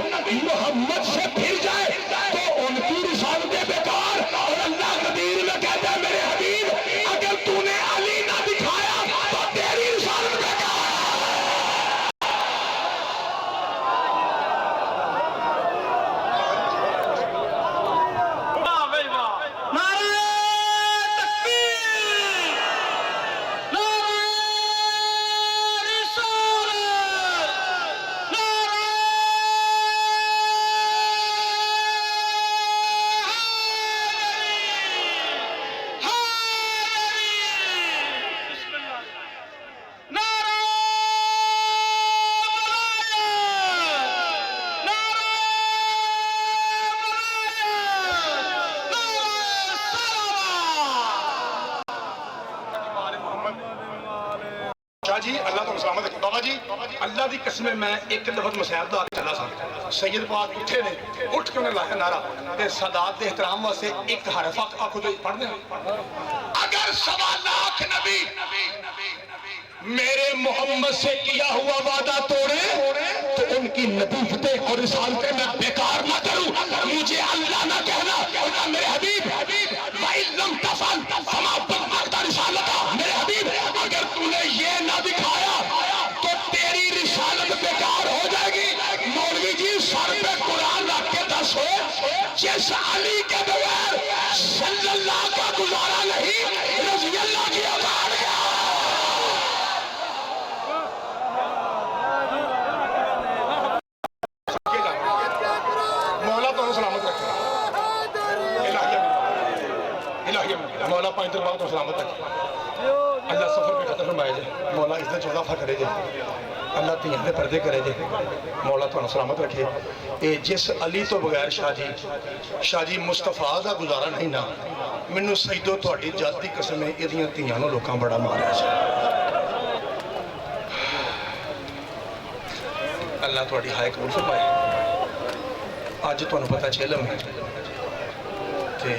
محمد سے پھر جائے تو ان کی رسالتیں بیکار اور اللہ قدیر میں کہتا ہے میرے حبیب اگر تو نے علی نہ دکھایا تو تیری رسالت بیکار جی اللہ تو سلامت ہے بابا جی اللہ دی قسم میں ایک لفظ مسائل دا چلا سا سید پاک اٹھے نے اٹھ کے انہیں لایا نعرہ تے سادات دے احترام واسطے ایک حرف آنکھوں تو پڑھ دیں اگر 1.25 لاکھ نبی میرے محمد سے کیا ہوا وعدہ توڑے تو ان کی نبوتیں اور رسالتیں میں بیکار نہ کروں مجھے اللہ نہ کہنا اور نہ میرے حبیب وَإِن لَمْ تَفْعَلْ فَمَا بَلَّغْتَ رِسَالَتَهُ میرے حبیب اگر تو نے یہ نہ دکھایا تو تیری رسالت بیکار ہو جائے گی مولوی جی سر پہ قرآن رکھ کے دس ہو جس علی کے بغیر صلی اللہ کا گزارا نہیں رضی اللہ کی آباد گیا مولا پانچ دربار تو سلامت تک اللہ سفر پہ ختم فرمائے جائے مولا اس دن چودہ کرے جائے اللہ تین دے پردے کرے جائے مولا تو سلامت رکھے اے جس علی تو بغیر شاہ جی مصطفیٰ دا گزارا نہیں نا منو سیدو تو اٹھی جاتی قسم ہے ادھیاں تیانوں لوکاں بڑا مارا جائے اللہ تو اٹھی ہائے قبول فرمائے آج تو انہوں پتہ چیلم ہے کہ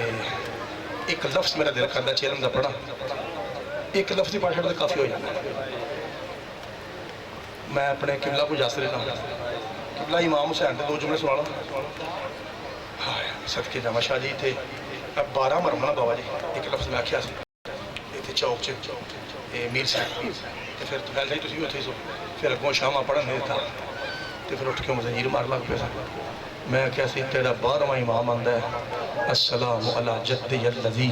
ایک لفظ میرا دل کردہ چیلم دا پڑھا ایک لفظ ہی پڑھ کافی ہو جانا میں اپنے قبلہ کو جاسر لینا قبلہ امام حسین دے 2 جملے سنانا صدقے جامع شاہ جی تھے اب 12 مرمنا بابا جی ایک لفظ میں آکھیا سی یہ تھے چوک چک میر صاحب پھر تو پہلے ہی تو سیو تھے سو پھر اگوں شامہ پڑھن نہیں تھا پھر اٹھ کے مجھے زنجیر مار لگ پہ میں کیا سی تیرا 12واں امام آندہ ہے السلام علی جدی اللذی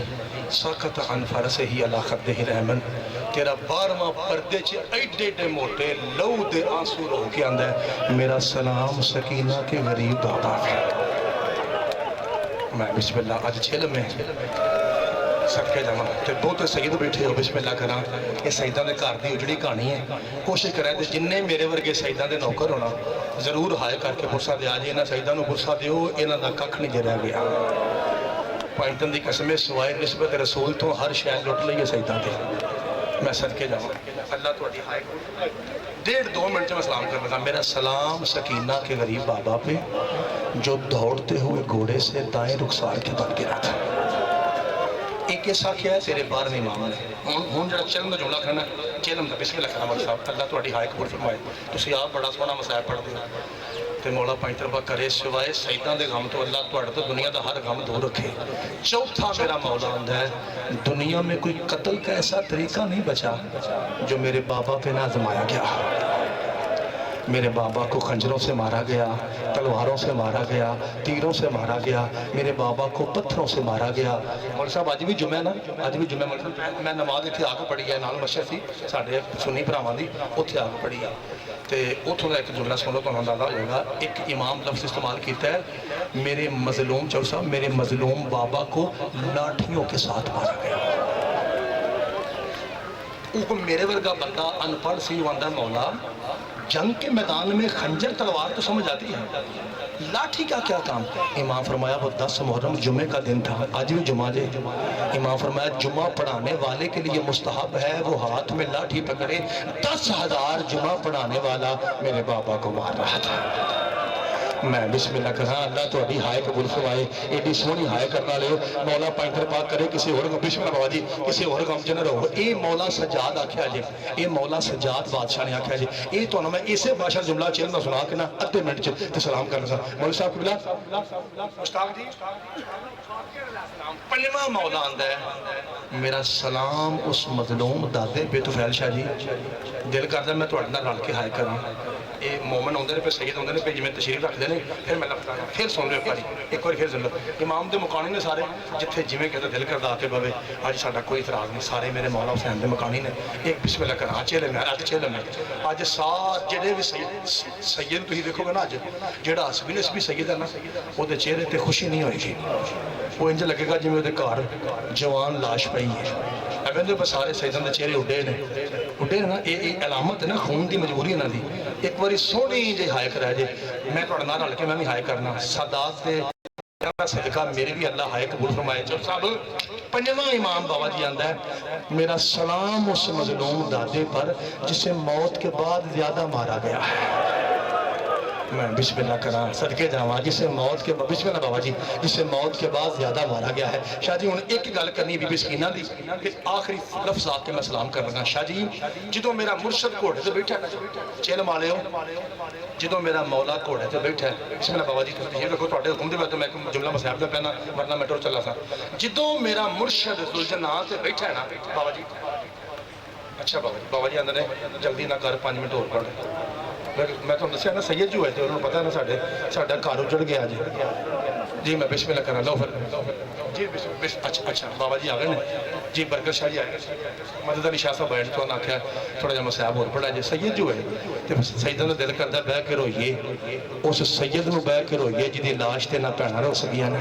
ساکت عن فرسہ ہی علی خدہ رحمن تیرا 12واں پردے چھے ایڈے ڈے موٹے لو دے آنسو رو کے آندہ ہے میرا سلام سکینہ کے غریب بابا میں بسم اللہ آج چھلم میں صدقے جانا تے بہت سید بیٹھے ہو بسم اللہ کرا یہ سیدان دے کار دی اجڑی کہانی ہے کوشش کریں تے جننے میرے ورگے سیدان دے نوکر ہونا ضرور ہائے کر کے برسا دیا جی انہاں سیدان نو برسا دیو انہاں دا ککھ نہیں رہ گیا پائنٹن دی قسمیں سوائے نسبت رسول تو ہر شاید لٹ لئیے سیدان دے میں صدقے جانا اللہ تو اٹھی ہائے 1.5-2 منٹ میں سلام کرنا تھا میرا سلام سکینہ کے غریب بابا پہ جو دوڑتے ہوئے گھوڑے سے دائیں رخسار کے بن گرا تھا ایک ایسا کیا ہے تیرے 12ویں امام نے ہون جڑا چلم دا جملہ کرنا چلم دا بسم اللہ کرنا مل صاحب اللہ تو اٹھی ہائے قبول فرمائے تو سی آپ بڑا سونا مسائل پڑھ دیا تے مولا پانچ طرفہ کرے سوائے سیدان دے غم تو اللہ تو اٹھ تو دنیا دا ہر غم دور رکھے چوتھا میرا مولا آندہ ہے دنیا میں کوئی قتل کا ایسا طریقہ نہیں بچا جو میرے بابا پہ نہ آزمایا گیا میرے بابا کو خنجروں سے مارا گیا تلواروں سے مارا گیا تیروں سے مارا گیا میرے بابا کو پتھروں سے مارا گیا مول صاحب آج بھی جمعہ نا آج بھی جمعہ میں نماز اتھے آگے پڑھی ہے نال مسجد سی ساڑھے سنی پراواں دی اتھے آگے پڑھی ہے تے اتھوں دا ایک جملہ سنو تو اندازہ ہو جائے گا ایک امام لفظ استعمال کیتا ہے میرے مظلوم چور صاحب میرے مظلوم بابا کو لاٹھیوں کے ساتھ مارا گیا. وہ میرے ورگا بندہ ان پڑھ سی واندا مولا جنگ کے میدان میں خنجر تلوار تو سمجھ آتی ہے، لاٹھی کا کیا کام؟ امام فرمایا وہ 10 محرم جمعے کا دن تھا، آج بھی جمعہ جے. امام فرمایا جمعہ پڑھانے والے کے لیے مستحب ہے وہ ہاتھ میں لاٹھی پکڑے. 10,000 جمعہ پڑھانے والا میرے بابا کو مار رہا تھا. میں بسم اللہ کہاں اللہ تو ابھی ہائے قبول فرمائے. ایڈی سونی ہائے کرنا لے مولا پائنٹر پاک کرے کسی اور کو بسم اللہ بابا جی کسی اور کو جنر ہو. اے مولا سجاد آکھیا جی، اے مولا سجاد بادشاہ نے آکھیا جی. اے تو میں اسے بادشاہ جملہ چیل میں سنا کے نا ادھے منٹ تے سلام کرنا سا. مولوی صاحب قبلہ مشتاق جی پنجواں مولا آندا ہے میرا سلام اس مظلوم دادے بے طفیل شاہ جی. دل کردا میں تہاڈے نال رل کے ہائے کراں. یہ مومن ہوندے نے پہ سید ہوندے نے پہ جویں تشریف رکھدے نے. پھر میں لفظ پھر سن لو ایک بار پھر سن لو. امام دے مکانی نے سارے جتھے جویں کہتا دل کردا آ کے بوے. اج ساڈا کوئی اعتراض نہیں، سارے میرے مولا حسین دے مکانی نے. ایک بسم اللہ کراں چلے میں اج چلے میں اج سارے جڑے بھی سید تسی دیکھو گے نا اج جڑا اس بھی سید ہے نا او دے چہرے تے خوشی نہیں ہوئی گی. وہ انج لگے گا جویں او دے گھر جوان لاش پئی ہے. اگے بس سارے سیداں دے چہرے اڈے نا. یہ علامت ہے نا خون دی مجبوری انہاں دی. ایک باری سونی جی ہائے کرا جی میں تھوڑا نہ رل کے میں بھی ہائے کرنا. سادات دے صدقہ میرے بھی اللہ ہائے قبول فرمائے. جو صاحب پنجواں امام بابا جی آندا ہے میرا سلام اس مظلوم دادے پر جسے موت کے بعد زیادہ مارا گیا ہے. میں بسم اللہ کراں صدقے جاواں جسے موت کے بسم اللہ بابا جی جسے موت کے بعد زیادہ مارا گیا ہے. شاہ جی ہن ایک گل کرنی بی بی سکینہ دی کہ آخری لفظ آ کے میں سلام کر لگا. شاہ جی جدوں میرا مرشد گھوڑے تے بیٹھا چل مالیو جدوں میرا مولا گھوڑے تے بیٹھا بسم اللہ بابا جی تسبیح رکھو تواڈے حکم دے میں جملہ مصاحب دا پہنا ورنہ میں ٹر چلا سا. جدوں میرا مرشد ذوالجناح تے بیٹھا ہے نا بابا جی اچھا بابا جی آندے نے جلدی نہ کر 5 منٹ اور پڑھ. میں تو دسیا نا سید جو ہے تو انہوں نے پتا نا ساڈا گھر اجڑ گیا جی. جی میں بسم اللہ کرا لو پھر جی اچھا بابا جی آ گئے نا جی برکت شاہ جی آئے مدد علی شاہ صاحب بیٹھ تو انہوں نے آخیا تھوڑا جا مسائب اور پڑھا جی. سید جو ہے تو سیدوں نے دل کرتا بہ کے روئیے اس سید نو بہ کے روئیے جی دی لاش تے نہ بھیڑاں رو سکیاں نے.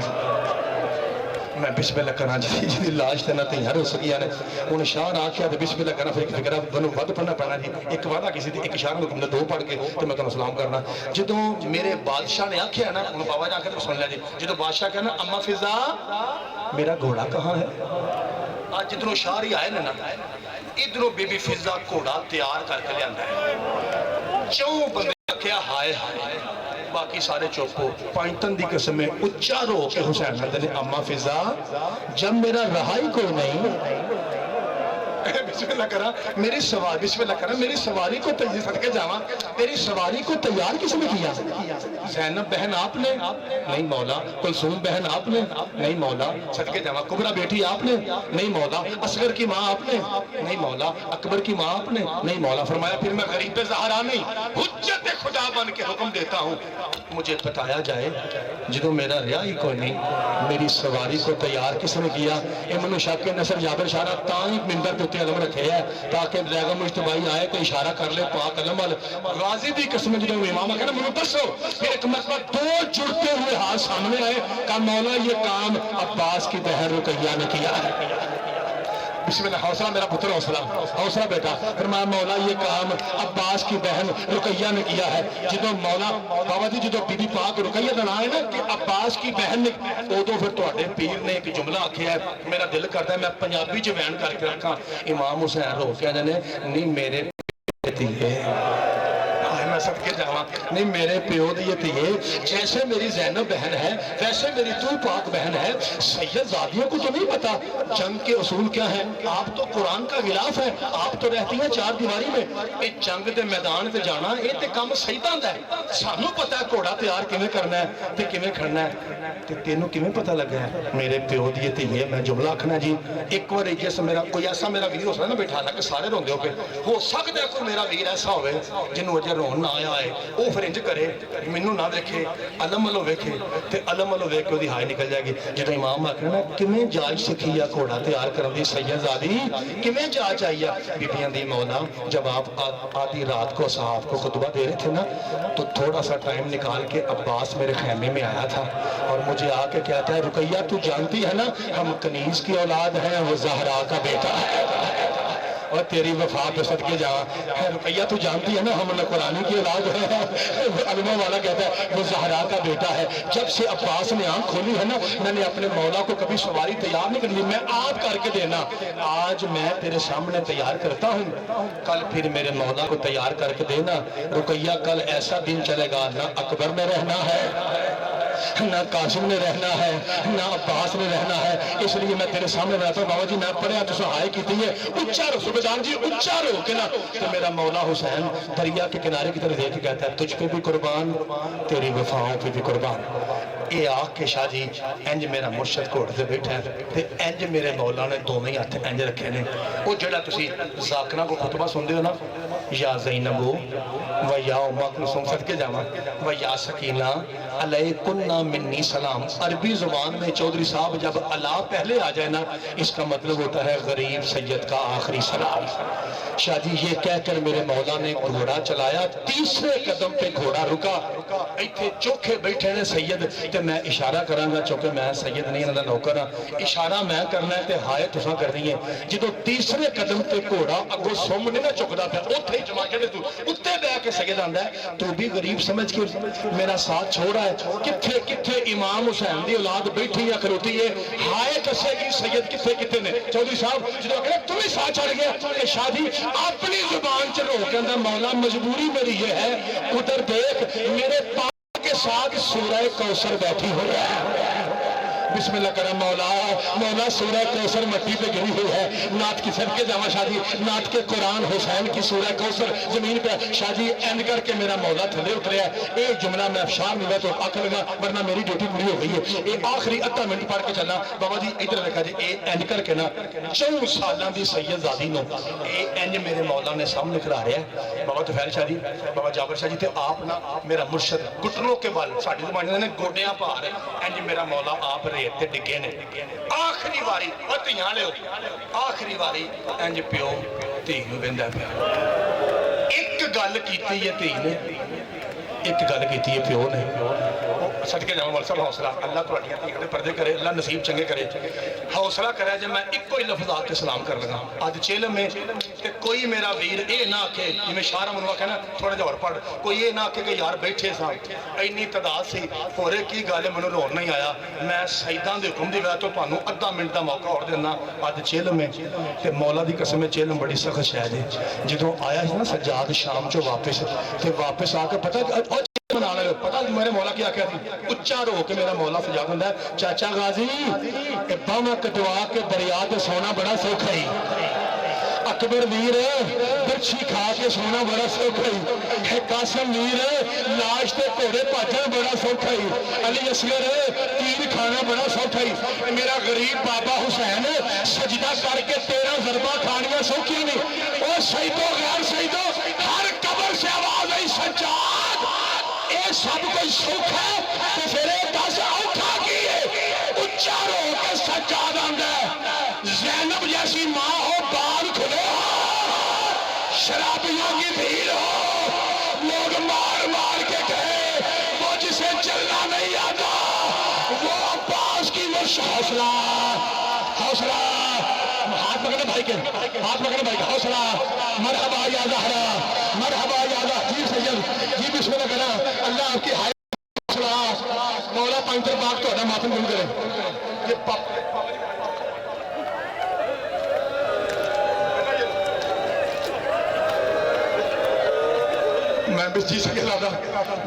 میں بسم اللہ کراں جی لاش تے نہ تیاں رو سکیاں نے. ہن شاہ نے آخیا تو بسم اللہ کراں پھر فکر بنو ود پڑھنا پینا جی. ایک وعدہ کسی دی ایک اشارہ حکم نے 2 پڑھ کے تو میں تمہیں سلام کرنا. جدوں میرے بادشاہ نے آخیا نا انہوں بابا نے آخیا تو سن لیا جی. جدوں بادشاہ کہنا اما فضا میرا گھوڑا کہاں ہے. آج جدھروں شاہ ہی آئے نا ادھروں بی بی فضا گھوڑا تیار کر کے لیا ہے. 4 بندے کیا ہائے ہائے باقی سارے چوپو. پائنٹن دی قسم میں اچھا رو کے حسین حضرت نے اما فضا جب میرا رہا ہی کوئی نہیں بسم اللہ کرا میری سواری بسم اللہ کرا میری سواری کو تیار صدقے جاواں تیری سواری کو تیار کس نے کیا؟ زینب بہن آپ نے نہیں مولا. کلثوم بہن آپ نے نہیں مولا. صدقے جاواں کبرا بیٹی آپ نے نہیں مولا. اصغر کی ماں آپ نے نہیں مولا. اکبر کی ماں آپ نے نہیں مولا. فرمایا پھر میں غریب زہرا نہیں حجت خدا بن کے حکم دیتا ہوں مجھے بتایا جائے جدوں میرا رہا ہی کوئی نہیں میری سواری کو تیار کس نے کیا؟ امن شاہ کے نصر جابر شارہ تائیں ممبر پہ علم رکھے ہے تاکہ بیگم مجتبائی آئے تو اشارہ کر لے پاک علم غازی دی قسم جدوں امام کہنا مجھے دسو. پھر ایک مرتبہ 2 جڑتے ہوئے ہاتھ سامنے آئے کہا مولا یہ کام عباس کی بہن رقیہ نے کیا ہے. بسم اللہ حوصلہ میرا پتر حوصلہ بیٹا. فرمایا مولا یہ کام عباس کی بہن رقیہ نے کیا ہے. جدوں مولا بابا جی جدوں بی بی پاک رقیہ دا نام ہے نا کہ عباس کی بہن نے ادو پھر تواڈے پیر نے ایک جملہ آکھیا ہے میرا دل کرتا ہے میں پنجابی چ بیان کر کے رکھاں. امام حسین رو کے نے نہیں میرے دھیے میں سب کے جاواں نہیں میرے پیو دیے تھے جیسے میری زینب بہن ہے ویسے میری تو پاک بہن ہے. سید زادیوں کو تو نہیں پتا جنگ کے اصول کیا ہیں. آپ تو قرآن کا غلاف ہے آپ تو رہتی ہیں 4 دیواری میں. یہ جنگ دے میدان تے جانا یہ تے کام سیداں دا ہے. سانوں پتا ہے گھوڑا تیار کیویں کرنا ہے تے کیویں کھڑنا ہے تے تینوں کیویں پتہ لگا ہے میرے پیو دیے تھے میں جملہ آکھنا جی. ایک بار جس میرا کوئی ایسا میرا ویر ہو سکتا نا بیٹھا لا کہ سارے روندے ہو پہ ہو سکتا ہے کوئی میرا ویر ایسا ہوئے جنوں اجے رون نہ آیا ہے وہ پھر انج کرے مینوں نہ ویکھے علم والوں ویکھے تے علم والوں ویکھ کے وہ دی ہائے نکل جائے گی جدو امام آکھنا نا کمیں جاج سکھی یا گھوڑا تیار کرن دی سیدزادی کمیں جاج آئی ہے بیبیاں دی مولا جب آپ آدھی رات کو صحاف کو خطبہ دے رہے تھے نا تو تھوڑا سا ٹائم نکال کے عباس میرے خیمے میں آیا تھا اور مجھے آ کے کہتا ہے رقیہ تو جانتی ہے نا ہم کنیز کی اولاد ہیں وہ زہرا کا بیٹا ہے اور تیری وفا پہ صدقے جا رقیہ تو جانتی ہے نا ہم قرآن کی اولاد ہے علمہ والا کہتا ہے وہ زہرا کا بیٹا ہے جب سے عباس نے آنکھ کھولی ہے نا میں نے اپنے مولا کو کبھی سواری تیار نہیں کرنی میں آپ کر کے دینا آج میں تیرے سامنے تیار کرتا ہوں کل پھر میرے مولا کو تیار کر کے دینا رقیہ کل ایسا دن چلے گا نہ اکبر میں رہنا ہے نہ قاسم نے رہنا ہے نہ عباس نے رہنا ہے اس لیے میں تیرے سامنے رہتا ہوں بابا جی میں پڑھیا تو سہائے کی تھی ہے اچھا رو سبحان جی اچھا رو کے نا تو میرا مولا حسین دریا کے کنارے کی طرف دیکھ کے کہتا ہے تجھ پہ بھی قربان تیری وفاؤں پہ بھی قربان اے آخ کے شاہ جی انج میرا مرشد گھوڑے تے بیٹھا ہے تے انج میرے مولا نے دونوں ہی ہاتھ انج رکھے نے وہ جڑا تسی ذاکرہ کو خطبہ سن دے ہو نا یا زینبو و یا امہ کلثوم صدقے جاواں و یا سکینہ علیکن منی سلام عربی زبان میں چودھری صاحب جب اللہ پہلے آ جائے نا اس کا مطلب ہوتا ہے غریب سید کا آخری سلام شاہ جی یہ کہہ کر میرے مولا نے گھوڑا چلایا تیسرے قدم پہ گھوڑا رکا ایتھے چوکھے بیٹھے نے سید تے میں اشارہ کرانگا چونکہ میں سید نہیں انہاں دا نوکر ہاں اشارہ میں کرنا ہے تے ہائے تساں کرنی ہے جدو تیسرے قدم تے گھوڑا اگوں سم نہیں نہ چکدا پیا اوتھے ہی جما کے تو اتے بیٹھ کے سید آندا ہے تو بھی غریب سمجھ کے میرا ساتھ چھوڑا ہے کتھے کتھے امام حسین دی اولاد بیٹھی یا کھلوتی ہے ہائے دسے گی سید کتھے کتھے نے چودھری صاحب جدو کہ تم ہی ساتھ چڑھ گیا کہ شادی اپنی زبان چ رو کے اندر مولا مجبوری میری یہ ہے ادھر دیکھ میرے پاک کے ساتھ سورہ کوثر بیٹھی ہوئی ہے بسم اللہ کرم مولا مولا سورہ کوثر مٹی پہ گری ہوئی ہے نعت کی صدقے جاواں شاہ جی نعت کے قرآن حسین کی سورہ کوثر زمین پہ شاہ جی اینڈ کر کے میرا مولا تھلے اتریا ہے ایک جملہ میں افشار ملا تو آکھ لگا ورنہ میری ڈیوٹی پوری ہو گئی ہے یہ آخری ادھا منٹ پڑھ کے چلنا بابا جی ادھر رکھا جی اے اینڈ کر کے نا 4 سالاں دی سید زادی نو اے اینڈ میرے مولا نے سامنے کھلا رہا ہے بابا توفیل شاہ جی بابا جابر شاہ جی تے آپ نا میرا مرشد گھٹنوں کے بل ساڈی زبان نے گوڈیاں پار اینڈ میرا مولا آپ تے ڈگے نے آخری واری تیاں لے آخری واری انج پیو تھی نو ویندا پیا ایک گل کیتی ہے تھی نے ایک گل کیتی ہے پیو نے صدقے جاواں مول صاحب حوصلہ اللہ تہاڈیاں دھیاں دے پردے کرے اللہ نصیب چنگے کرے حوصلہ کرے جے میں ایک ہی لفظ آ کے سلام کر لگا اج چیلم میں تے کوئی میرا ویر اے نہ کہ جویں شاہ منوا کہنا تھوڑا جہا اور پڑھ کوئی یہ نہ کہ یار بیٹھے سا اینی تعداد سی ہورے کی گل مینوں رون نہیں آیا میں سیداں دے حکم دی وجہ تو تانوں ادھا منٹ دا موقع اور دینا اج چیلم میں تے مولا دی قسم ہے چیلم بڑی سخت شے ہے جدوں آیا ہے نا سجاد شام چوں واپس آ کے پتہ منا لے پتہ میرے مولا کیا کہتی اچھا رو کے میرا مولا سجاد ہوندا ہے چاچا غازی اے باواں کٹوا کے دریا تے سونا بڑا سوکھا ہی اکبر ویر برچھی کھا کے سونا بڑا سوکھا ہی قاسم ویر لاش تے گھوڑے بھاجن بڑا سوکھا ہی علی اصغر تیر کھانا بڑا سوکھا ہی میرا غریب بابا حسین سجدہ کر کے 13 ضربہ کھانیاں سوکھی نہیں او شہیدو غیر شہیدو ہر قبر سے آواز آئی سجاد اے سب کوئی سوکھا ہے تو پھر ایک دس اوکھا کیے اچھا رو کے سجاد آندا ہے زینب جیسی ماں ہو بال کھلے ہو شرابیوں کی بھیڑ ہو لوگ مار مار کے کہے وہ جسے چلنا نہیں آتا وہ عباس کی وہ حوصلہ حوصلہ ہاتھ پکڑے بھائی کے ہاتھ پکڑے بھائی کے حوصلہ مرحبا یا زہرا مرحبا یا زہرا جی سید جی بسم اللہ کرا اللہ آپ کی حوصلہ مولا پنچر پاک تو ادا ماتم گم کرے یہ پاک میں بس جی سکے لادا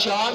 4